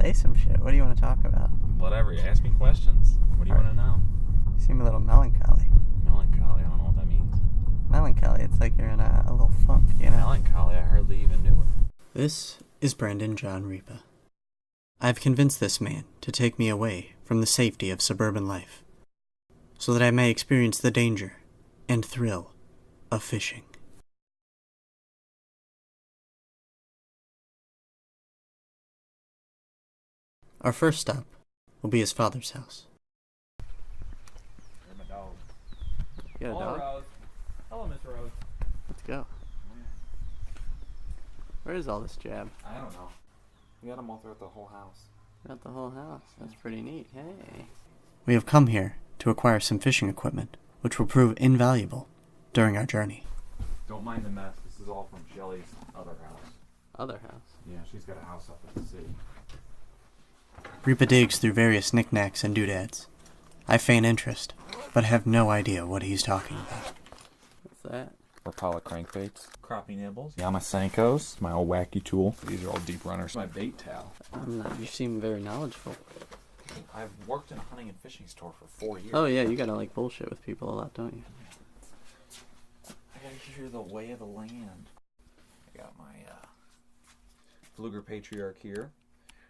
Say some shit. What do you want to talk about? Whatever, you ask me questions. What do you want to know? You seem a little melancholy. Melancholy, I don't know what that means. Melancholy, it's like you're in a little funk, you know? Melancholy, I hardly even knew her. This is Brandon John Repa. I've convinced this man to take me away from the safety of suburban life, so that I may experience the danger and thrill of fishing. Our first stop will be his father's house. You're my dog. You got a Hello, dog? Rose. Hello, Mr. Rose. Let's go. Where is all this jab? I don't know. We got them all throughout the whole house. Got the whole house. That's pretty neat. Hey. We have come here to acquire some fishing equipment, which will prove invaluable during our journey. Don't mind the mess. This is all from Shelly's other house. Other house. Yeah, she's got a house up in the city. Repa digs through various knickknacks and doodads. I feign interest, but have no idea what he's talking about. What's that? Rapala crankbaits. Crappie nibbles. Yamasenkos. My old wacky tool. These are all deep runners. My bait towel. You seem very knowledgeable. I've worked in a hunting and fishing store for 4 years. Oh yeah, you gotta like bullshit with people a lot, don't you? I gotta hear the way of the land. I got my Fluger Patriarch here.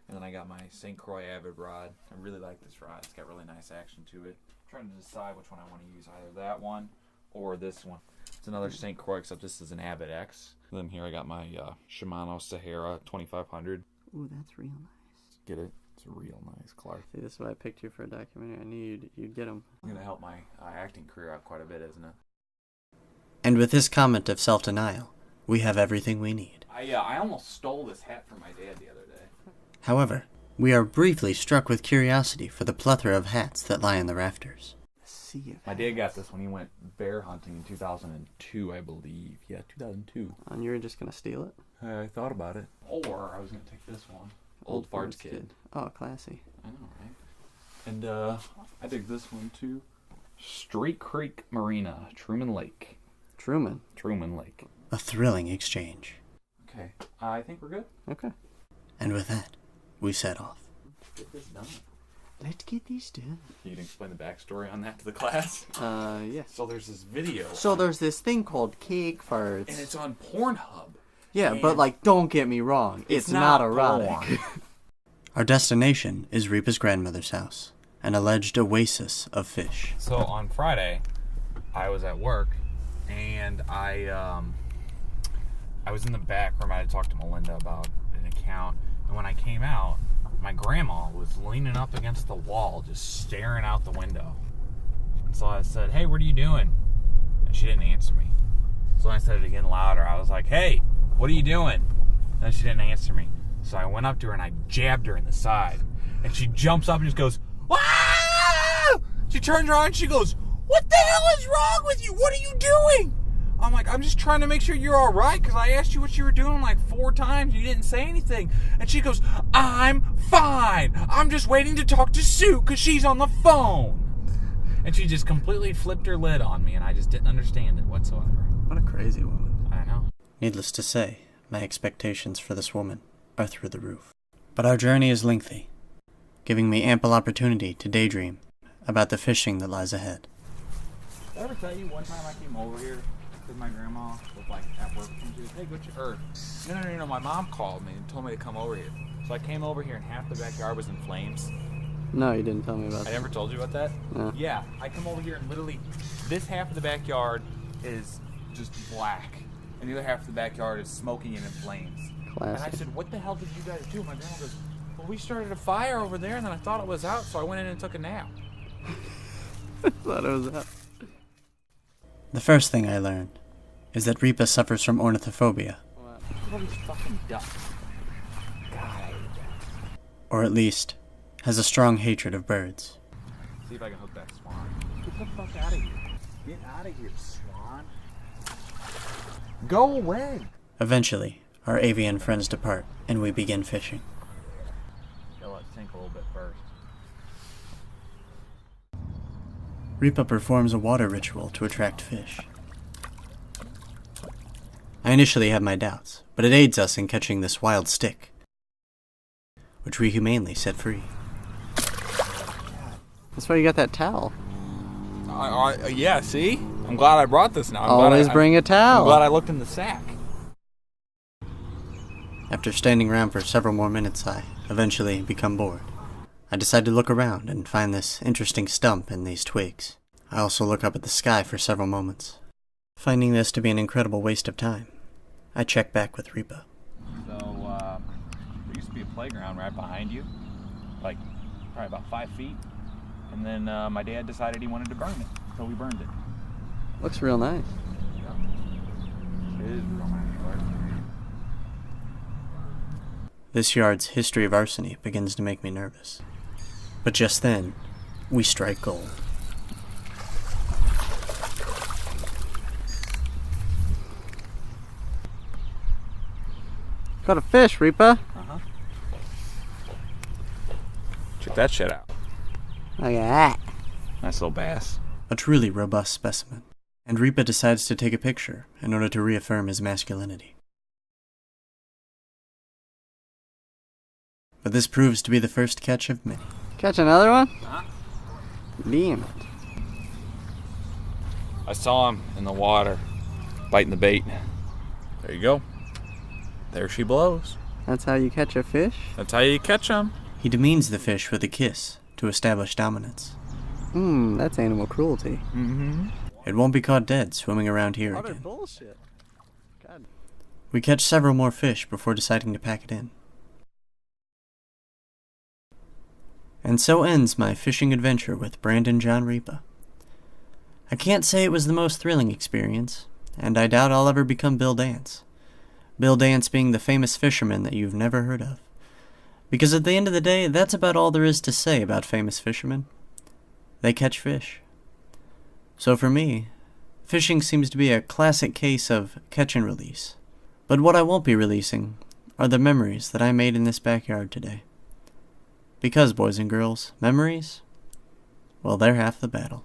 And then I got my St. Croix Avid rod. I really like this rod. It's got really nice action to it. I'm trying to decide which one I want to use. Either that one or this one. It's another St. Croix, except this is an Avid X. And then here I got my Shimano Sahara 2500. Ooh, that's real nice. Get it? It's real nice, Clark. See, this is why I picked you for a documentary. I knew you'd get them. It's going to help my acting career out quite a bit, isn't it? And with this comment of self-denial, we have everything we need. I almost stole this hat from my dad the other day. However, we are briefly struck with curiosity for the plethora of hats that lie in the rafters. My dad got this when he went bear hunting in 2002, I believe. Yeah, 2002. And you were just gonna steal it? I thought about it. Or I was going to take this one. Old Farts Kid. Oh, classy. I know, right? And I dig this one too. Street Creek Marina, Truman Lake. Truman Lake. A thrilling exchange. Okay, I think we're good. Okay. And with that, we set off. Let's get this done. Let's get these done. You can explain the backstory on that to the class? Yeah. So there's this video. So there's this thing called cake farts. And it's on Pornhub. Yeah, but like, don't get me wrong. It's not erotic. Our destination is Repa's grandmother's house, an alleged oasis of fish. So on Friday, I was at work, and I was in the back room. I had talked to Melinda about an account, and when I came out, my grandma was leaning up against the wall, just staring out the window. And so I said, "Hey, what are you doing?" And she didn't answer me. So I said it again louder. I was like, "Hey, what are you doing?" And she didn't answer me. So I went up to her and I jabbed her in the side. And she jumps up and just goes, "Ah!" She turns around and she goes, "What the hell is wrong with you? What are you doing?" I'm like, "I'm just trying to make sure you're all right, because I asked you what you were doing like 4 times. You didn't say anything." And she goes, "I'm fine. I'm just waiting to talk to Sue because she's on the phone." And she just completely flipped her lid on me, and I just didn't understand it whatsoever. What a crazy woman. I know. Needless to say, my expectations for this woman are through the roof. But our journey is lengthy, giving me ample opportunity to daydream about the fishing that lies ahead. Did I ever tell you one time I came over here with my grandma, with like at work, and she was, "Hey, go to Earth." No, my mom called me and told me to come over here. So I came over here and half the backyard was in flames. No, you didn't tell me about I that. never told you about that? No. Yeah, I come over here and literally this half of the backyard is just black. And the other half of the backyard is smoking and in flames. Classic. And I said, "What the hell did you guys do?" My grandma goes, "Well, we started a fire over there and then I thought it was out, so I went in and took a nap." I thought it was that. The first thing I learned is that Repa suffers from ornithophobia, Look at all these fucking ducks. God, I hate that. or at least has a strong hatred of birds. See if I can hook that swan. Get the fuck out of here. Get out of here, swan. Go away. Eventually, our avian friends depart, and we begin fishing. Gotta let it sink a little bit first. Repa performs a water ritual to attract fish. I initially have my doubts, but it aids us in catching this wild stick. which we humanely set free. That's why you got that towel. Yeah, see? I'm glad I brought this now. Always bring a towel. I'm glad I looked in the sack. After standing around for several more minutes, I eventually become bored. I decide to look around and find this interesting stump in these twigs. I also look up at the sky for several moments. Finding this to be an incredible waste of time, I check back with Repa. So, there used to be a playground right behind you, like probably about 5 feet. And then my dad decided he wanted to burn it, so we burned it. Looks real nice. Yeah. It is real nice, right? This yard's history of arsony begins to make me nervous. But just then, we strike gold. Got a fish, Repa. Uh-huh. Check that shit out. Look at that. Nice little bass. A truly robust specimen, and Repa decides to take a picture in order to reaffirm his masculinity. But this proves to be the first catch of many. Catch another one? Huh? Damn it. I saw him in the water, biting the bait. There you go. There she blows. That's how you catch a fish? That's how you catch them. He demeans the fish with a kiss to establish dominance. That's animal cruelty. Mm-hmm. It won't be caught dead swimming around here Utter again. bullshit. God. We catch several more fish before deciding to pack it in. And so ends my fishing adventure with Brandon John Repa. I can't say it was the most thrilling experience, and I doubt I'll ever become Bill Dance. Bill Dance being the famous fisherman that you've never heard of. Because at the end of the day, that's about all there is to say about famous fishermen. They catch fish. So for me, fishing seems to be a classic case of catch and release. But what I won't be releasing are the memories that I made in this backyard today. Because, boys and girls, memories, well, they're half the battle.